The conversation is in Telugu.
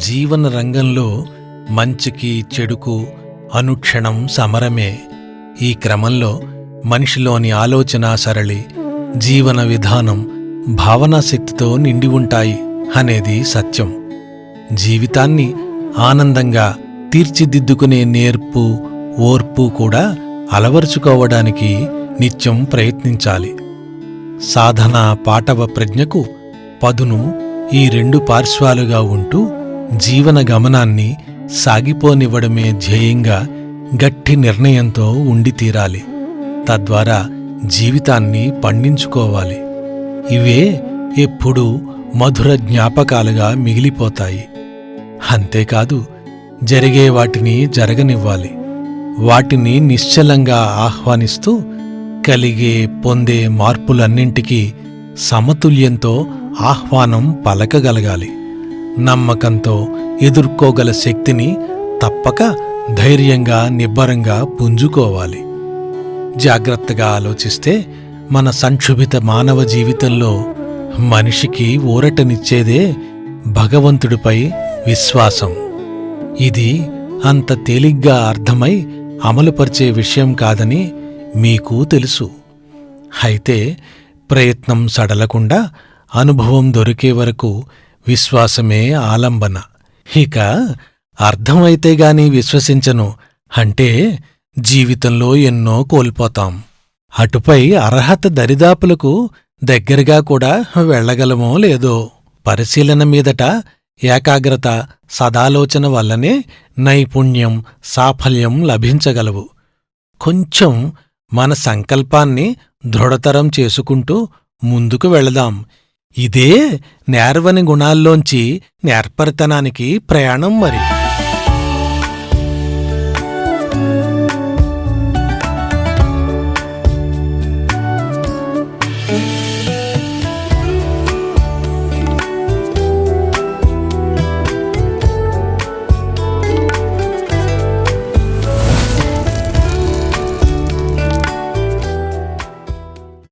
జీవన రంగంలో మంచికి చెడుకు అనుక్షణం సమరమే. ఈ క్రమంలో మనిషిలోని ఆలోచనా సరళి, జీవన విధానం, భావనాశక్తితో నిండి ఉంటాయి అనేది సత్యం. జీవితాన్ని ఆనందంగా తీర్చిదిద్దుకునే నేర్పు, ఓర్పు కూడా అలవరుచుకోవడానికి నిత్యం ప్రయత్నించాలి. సాధన పాటవ ప్రజ్ఞకు పదును ఈ రెండు పార్శ్వాలుగా ఉంటూ జీవన గమనాన్ని సాగిపోనివ్వడమే ధ్యేయంగా గట్టి నిర్ణయంతో ఉండి తీరాలి. తద్వారా జీవితాన్ని పండించుకోవాలి. ఇవే ఎప్పుడూ మధుర జ్ఞాపకాలుగా మిగిలిపోతాయి. అంతేకాదు, జరిగే వాటిని జరగనివ్వాలి. వాటిని నిశ్చలంగా ఆహ్వానిస్తూ కలిగే పొందే మార్పులన్నింటికీ సమతుల్యంతో ఆహ్వానం పలకగలగాలి. నమ్మకంతో ఎదుర్కోగల శక్తిని తప్పక ధైర్యంగా నిబ్బరంగా పుంజుకోవాలి. జాగ్రత్తగా ఆలోచిస్తే మన సంక్షుభిత మానవ జీవితంలో మనిషికి ఊరటనిచ్చేదే భగవంతుడిపై విశ్వాసం. ఇది అంత తేలిగ్గా అర్థమై అమలుపరిచే విషయం కాదని మీకు తెలుసు. అయితే ప్రయత్నం సడలకుండా అనుభవం దొరికే వరకు విశ్వాసమే ఆలంబన. ఇక అర్థమైతే గాని విశ్వసించను అంటే జీవితంలో ఎన్నో కోల్పోతాం. అటుపై అర్హత దరిదాపులకు దగ్గరగా కూడా వెళ్లగలమో లేదో. పరిశీలన మీదట ఏకాగ్రత, సదాలోచన వల్లనే నైపుణ్యం, సాఫల్యం లభించగలవు. కొంచెం మన సంకల్పాన్ని దృఢతరం చేసుకుంటూ ముందుకు వెళదాం. ఇదే నేర్వని గుణాల్లోంచి నేర్పరితనానికి ప్రయాణం మరి.